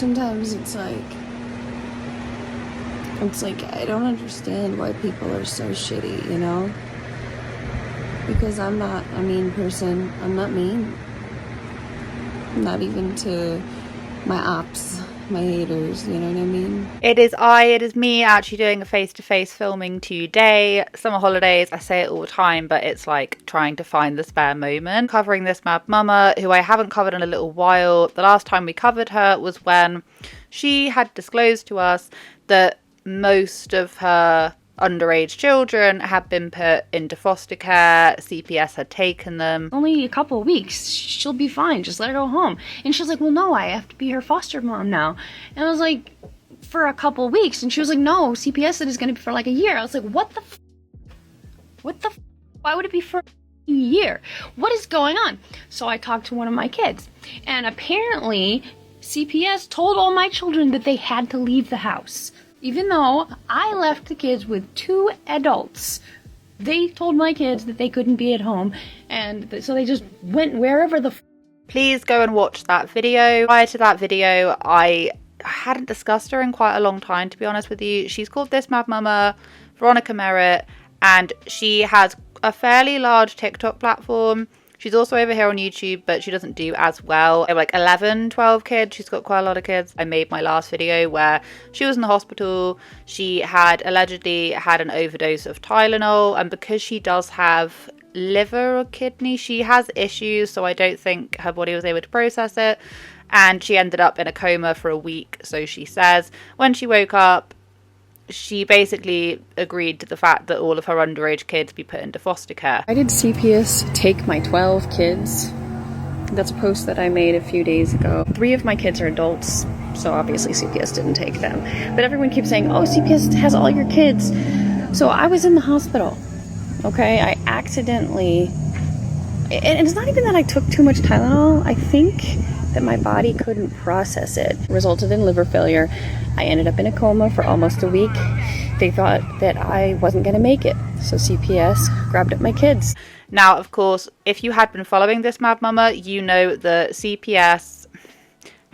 sometimes it's like I don't understand why people are so shitty, you know? Because I'm not a mean person. I'm not mean. Not even to my ops, my haters, you know what I mean? It is me actually doing a face-to-face filming today. Summer holidays, I say it all the time, but it's like trying to find the spare moment. Covering this mad mama, who I haven't covered in a little while. The last time we covered her was when she had disclosed to us that most of her underage children had been put into foster care. CPS had taken them. Only a couple of weeks. She'll be fine. Just let her go home. And she was like, well, no, I have to be her foster mom now. And I was like, for a couple of weeks. And she was like, no, CPS said it's going to be for like a year. I was like, what the why would it be for a year? What is going on? So I talked to one of my kids. And apparently CPS told all my children that they had to leave the house. Even though I left the kids with 2 adults, they told my kids that they couldn't be at home, and so they just went wherever the Please go and watch that video. Prior to that video, I hadn't discussed her in quite a long time, to be honest with you. She's called This Mad Mama, Veronica Merritt, and she has a fairly large TikTok platform. She's also over here on YouTube, but she doesn't do as well. They have like 11, 12 kids. She's got quite a lot of kids. I made my last video where she was in the hospital. She had allegedly had an overdose of Tylenol. And because she does have liver or kidney, she has issues. So I don't think her body was able to process it. And she ended up in a coma for a week, so she says. When she woke up, she basically agreed to the fact that all of her underage kids be put into foster care. Why did CPS take my 12 kids? That's a post that I made a few days ago. 3 of my kids are adults, so obviously CPS didn't take them. But everyone keeps saying, oh, CPS has all your kids. So I was in the hospital, okay? I accidentally, and it's not even that I took too much Tylenol. I think that my body couldn't process it. It resulted in liver failure. I ended up in a coma for almost a week. They thought that I wasn't going to make it, so CPS grabbed up my kids. Now, of course, if you had been following This Mad Mama, you know that CPS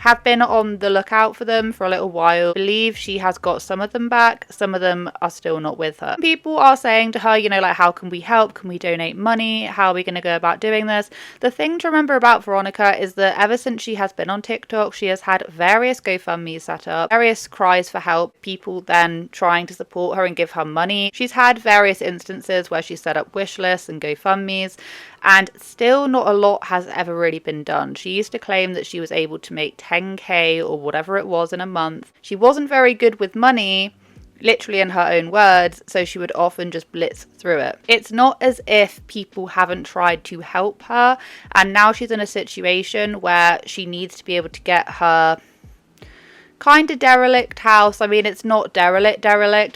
have been on the lookout for them for a little while. I believe she has got some of them back. Some of them are still not with her. People are saying to her, you know, like, how can we help? Can we donate money? How are we going to go about doing this? The thing to remember about Veronica is that ever since she has been on TikTok, she has had various GoFundMes set up, various cries for help, people then trying to support her and give her money. She's had various instances where she's set up wish lists and GoFundMes, and still not a lot has ever really been done. She used to claim that she was able to make 10k or whatever it was in a month. She wasn't very good with money, literally in her own words, so she would often just blitz through it. It's not as if people haven't tried to help her, and now she's in a situation where she needs to be able to get her kind of derelict house. I mean, it's not derelict,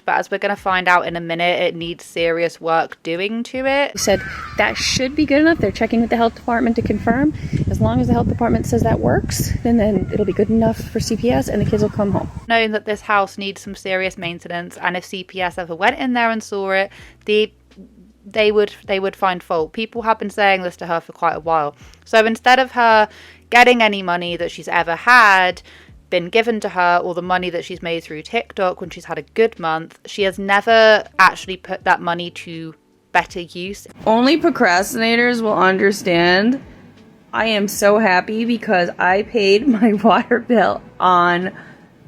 but as we're going to find out in a minute, it needs serious work doing to it. They said that should be good enough. They're checking with the health department to confirm. As long as the health department says that works, then it'll be good enough for CPS and the kids will come home. Knowing that this house needs some serious maintenance, and if CPS ever went in there and saw it, they would find fault. People have been saying this to her for quite a while. So instead of her getting any money that she's ever had been given to her, or the money that she's made through TikTok when she's had a good month, she has never actually put that money to better use. Only procrastinators will understand. I am so happy because I paid my water bill on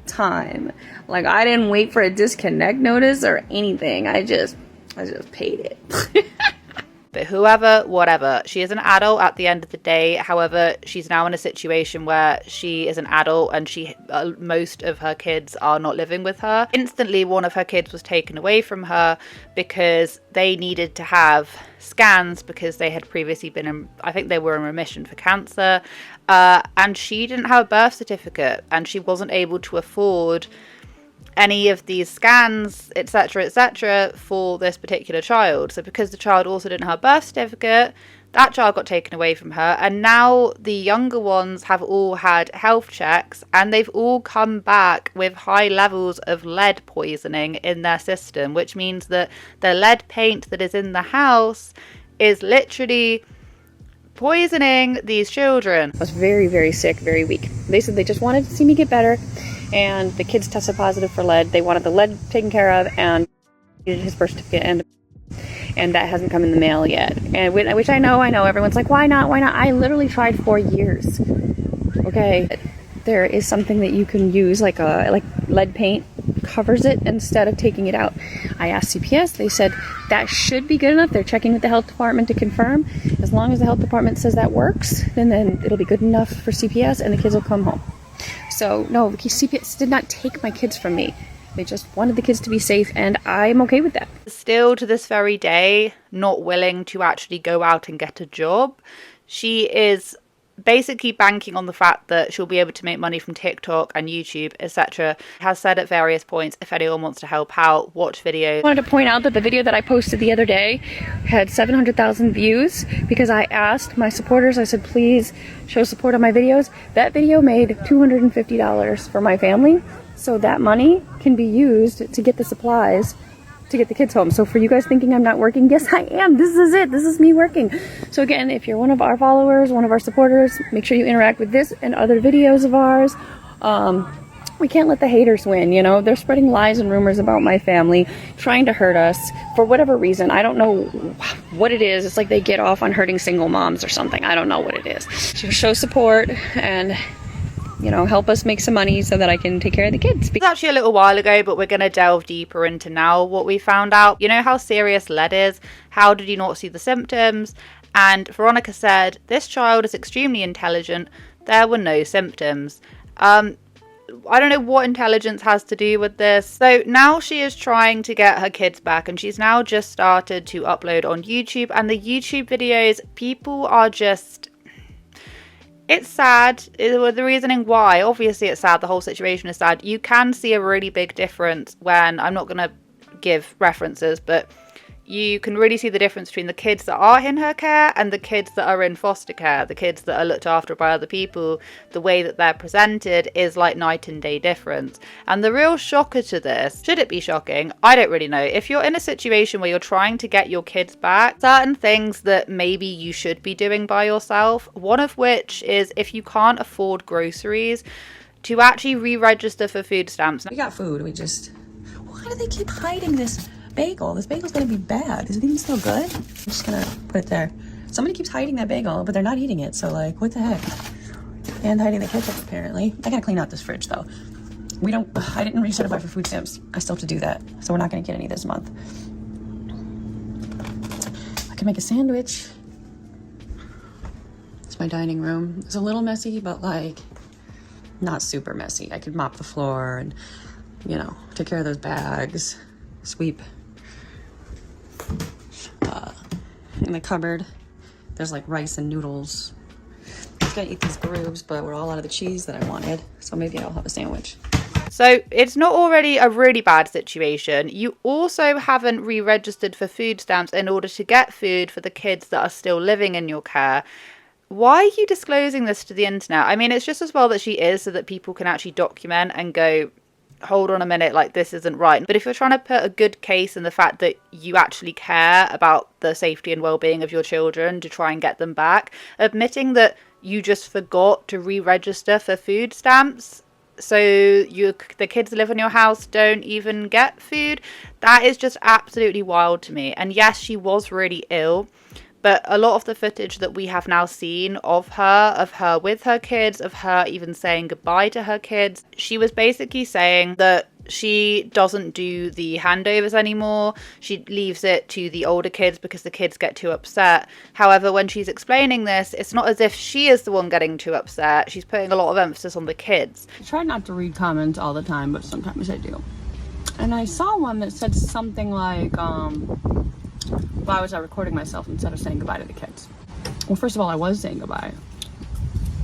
time. Like, I didn't wait for a disconnect notice or anything. I just paid it. But whoever, whatever, she is an adult at the end of the day. However, she's now in a situation where she is an adult and most of her kids are not living with her. Instantly, one of her kids was taken away from her because they needed to have scans because they had previously been I think they were in remission for cancer. And she didn't have a birth certificate and she wasn't able to afford any of these scans, etc., for this particular child. So because the child also didn't have a birth certificate, that child got taken away from her, and now the younger ones have all had health checks and they've all come back with high levels of lead poisoning in their system, which means that the lead paint that is in the house is literally poisoning these children. I was very, very sick, very weak. They said they just wanted to see me get better, and the kids tested positive for lead. They wanted the lead taken care of, and needed his birth certificate, and that hasn't come in the mail yet. And which I know, everyone's like, why not? I literally tried for years. Okay, there is something that you can use, like lead paint covers it instead of taking it out. I asked CPS, they said that should be good enough. They're checking with the health department to confirm. As long as the health department says that works, then it'll be good enough for CPS and the kids will come home. So no, CPS did not take my kids from me. They just wanted the kids to be safe, and I'm okay with that. Still to this very day, not willing to actually go out and get a job. She is basically banking on the fact that she'll be able to make money from TikTok and YouTube, etc. Has said at various points, if anyone wants to help out, watch videos. I wanted to point out that the video that I posted the other day had 700,000 views because I asked my supporters, I said, please show support on my videos. That video made $250 for my family. So that money can be used to get the supplies to get the kids home. So for you guys thinking I'm not working, yes, I am. This is it. This is me working. So again, if you're one of our followers, one of our supporters, make sure you interact with this and other videos of ours. We can't let the haters win, you know. They're spreading lies and rumors about my family, trying to hurt us for whatever reason. I don't know what it is. It's like they get off on hurting single moms or something. I don't know what it is. So show support and, you know, help us make some money so that I can take care of the kids. It's actually a little while ago, but we're going to delve deeper into now what we found out. You know how serious lead is? How did you not see the symptoms? And Veronica said, this child is extremely intelligent. There were no symptoms. I don't know what intelligence has to do with this. So now she is trying to get her kids back, and she's now just started to upload on YouTube. And the YouTube videos, people are just... It's sad. The reasoning why, obviously it's sad, the whole situation is sad. You can see a really big difference when, I'm not going to give references, but you can really see the difference between the kids that are in her care and the kids that are in foster care, the kids that are looked after by other people. The way that they're presented is like night and day difference. And the real shocker to this, should it be shocking? I don't really know. If you're in a situation where you're trying to get your kids back, certain things that maybe you should be doing by yourself, one of which is if you can't afford groceries, to actually re-register for food stamps. We got food, why do they keep hiding this bagel? This bagel's gonna be bad. Is it even still good? I'm just gonna put it there. Somebody keeps hiding that bagel, but they're not eating it, so like, what the heck? And hiding the ketchup, apparently. I gotta clean out this fridge, though. I didn't recertify for food stamps. I still have to do that, so we're not gonna get any this month. I can make a sandwich. It's my dining room. It's a little messy, but like, not super messy. I could mop the floor and, you know, take care of those bags, sweep. In the cupboard, there's like rice and noodles. I was gonna eat these grooves, but we're all out of the cheese that I wanted, so maybe I'll have a sandwich. So it's not already a really bad situation. You also haven't re-registered for food stamps in order to get food for the kids that are still living in your care. Why are you disclosing this to the internet? I mean, it's just as well that she is, so that people can actually document and go, hold on a minute, like, this isn't right. But if you're trying to put a good case in the fact that you actually care about the safety and well-being of your children to try and get them back, admitting that you just forgot to re-register for food stamps so the kids that live in your house don't even get food, that is just absolutely wild to me. And yes, she was really ill, but a lot of the footage that we have now seen of her with her kids, of her even saying goodbye to her kids, she was basically saying that she doesn't do the handovers anymore. She leaves it to the older kids because the kids get too upset. However, when she's explaining this, it's not as if she is the one getting too upset. She's putting a lot of emphasis on the kids. I try not to read comments all the time, but sometimes I do. And I saw one that said something like, why was I recording myself instead of saying goodbye to the kids? Well, first of all, I was saying goodbye.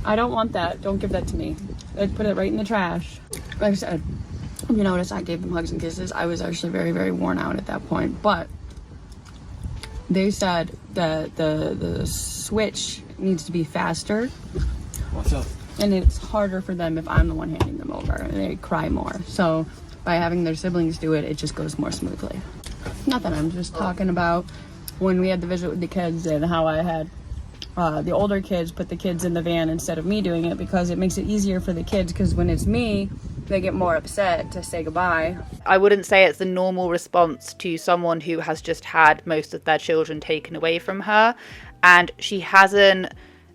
I don't want that. Don't give that to me. I'd put it right in the trash. Like I said, if you notice, I gave them hugs and kisses. I was actually very, very worn out at that point. But they said that the switch needs to be faster. What's up? And it's harder for them if I'm the one handing them over. And they cry more. So by having their siblings do it, it just goes more smoothly. Not that I'm just talking about when we had the visit with the kids and how I had the older kids put the kids in the van instead of me doing it, because it makes it easier for the kids, because when it's me, they get more upset to say goodbye. I wouldn't say it's the normal response to someone who has just had most of their children taken away from her, and she hasn't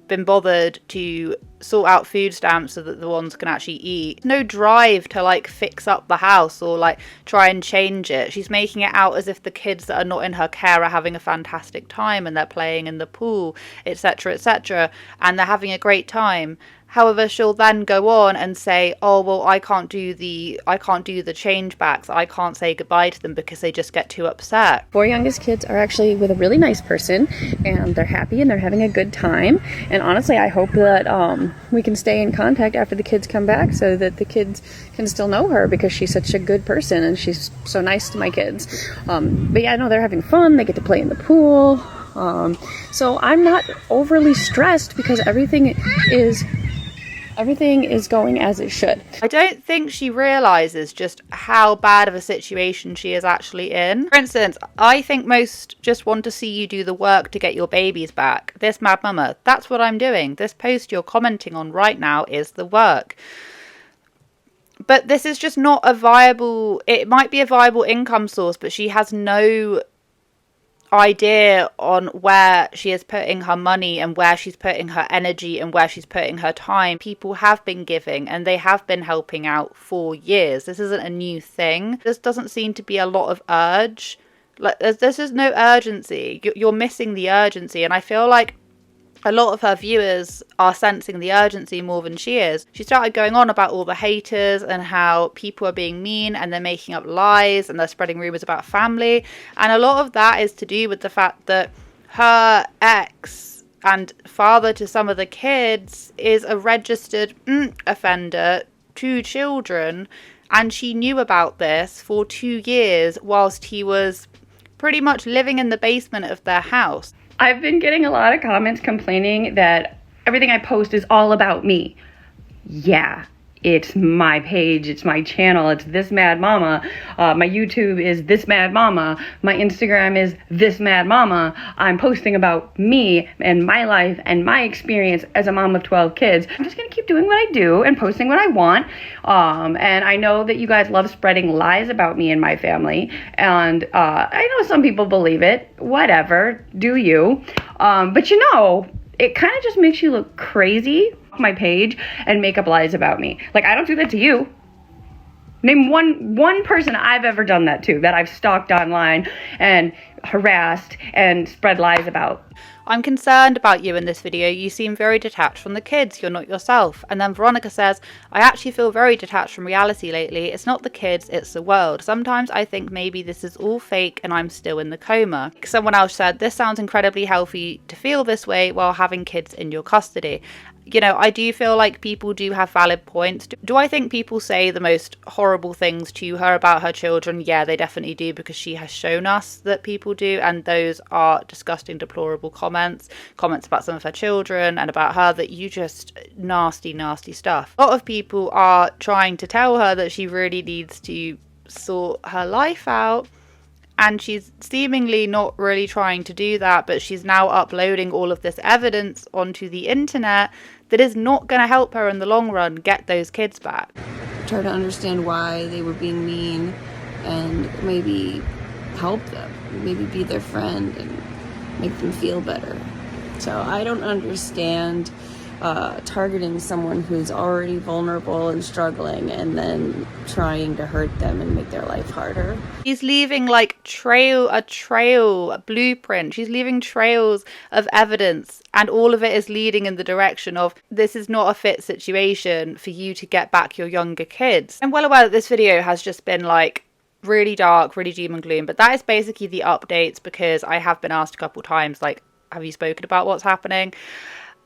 been bothered to sort out food stamps so that the ones can actually eat. No drive to like fix up the house or like try and change it. She's making it out as if the kids that are not in her care are having a fantastic time and they're playing in the pool, etc., etc., and they're having a great time. However, she'll then go on and say, oh, well, I can't do the change backs. I can't say goodbye to them because they just get too upset. 4 youngest kids are actually with a really nice person, and they're happy and they're having a good time. And honestly, I hope that we can stay in contact after the kids come back so that the kids can still know her, because she's such a good person and she's so nice to my kids. But yeah, no, they're having fun. They get to play in the pool. So I'm not overly stressed because everything is going as it should. I don't think she realises just how bad of a situation she is actually in. For instance, I think most just want to see you do the work to get your babies back. This mad mama, that's what I'm doing. This post you're commenting on right now is the work. But this is just not a viable, it might be a viable income source, but she has no idea on where she is putting her money and where she's putting her energy and where she's putting her time. People have been giving and they have been helping out for years. This isn't a new thing. This doesn't seem to be a lot of urge. Like there's just no urgency. You're missing the urgency, and I feel like a lot of her viewers are sensing the urgency more than she is. She started going on about all the haters and how people are being mean and they're making up lies and they're spreading rumours about family. And a lot of that is to do with the fact that her ex and father to some of the kids is a registered offender to children. And she knew about this for 2 years whilst he was pretty much living in the basement of their house. I've been getting a lot of comments complaining that everything I post is all about me. Yeah, it's my page, it's my channel, it's This Mad Mama. My YouTube is This Mad Mama. My Instagram is This Mad Mama. I'm posting about me and my life and my experience as a mom of 12 kids. I'm just gonna keep doing what I do and posting what I want. And I know that you guys love spreading lies about me and my family. And I know some people believe it. Whatever, do you. But you know, it kind of just makes you look crazy off my page and make up lies about me. Like, I don't do that to you. Name one person I've ever done that to, that I've stalked online and harassed and spread lies about. I'm concerned about you in this video. You seem very detached from the kids. You're not yourself. And then Veronica says, I actually feel very detached from reality lately. It's not the kids, it's the world. Sometimes I think maybe this is all fake and I'm still in the coma. Someone else said, this sounds incredibly healthy to feel this way while having kids in your custody. You know, I do feel like people do have valid points. Do I think people say the most horrible things to her about her children? Yeah, they definitely do, because she has shown us that people do, and those are disgusting, deplorable comments about some of her children and about her that you just nasty, nasty stuff. A lot of people are trying to tell her that she really needs to sort her life out, and she's seemingly not really trying to do that, but she's now uploading all of this evidence onto the internet that is not going to help her in the long run get those kids back. Try to understand why they were being mean and maybe help them, maybe be their friend and make them feel better. So I don't understand targeting someone who's already vulnerable and struggling and then trying to hurt them and make their life harder. She's leaving like a blueprint. She's leaving trails of evidence, and all of it is leading in the direction of this is not a fit situation for you to get back your younger kids. I'm well aware that this video has just been like really dark, really doom and gloom, but that is basically the updates, because I have been asked a couple times, like, have you spoken about what's happening?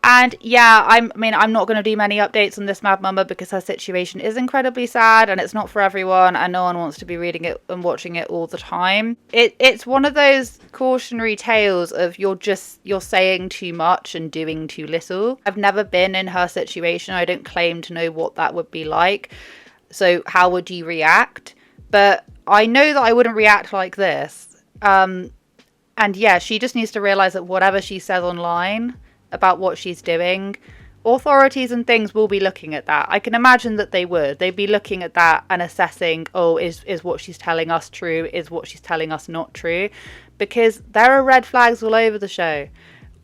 And yeah, I'm not going to do many updates on this mad mama because her situation is incredibly sad and it's not for everyone, and no one wants to be reading it and watching it all the time. It's one of those cautionary tales of you're saying too much and doing too little. I've never been in her situation. I don't claim to know what that would be like. So how would you react? But I know that I wouldn't react like this. And yeah, she just needs to realize that whatever she says online about what she's doing, authorities and things will be looking at that. I can imagine that they would. They'd be looking at that and assessing, oh, is what she's telling us true? Is what she's telling us not true? Because there are red flags all over the show.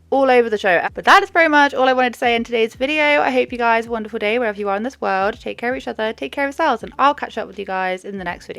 All over the show. But that is pretty much all I wanted to say in today's video. I hope you guys have a wonderful day wherever you are in this world. Take care of each other, take care of yourselves, and I'll catch up with you guys in the next video.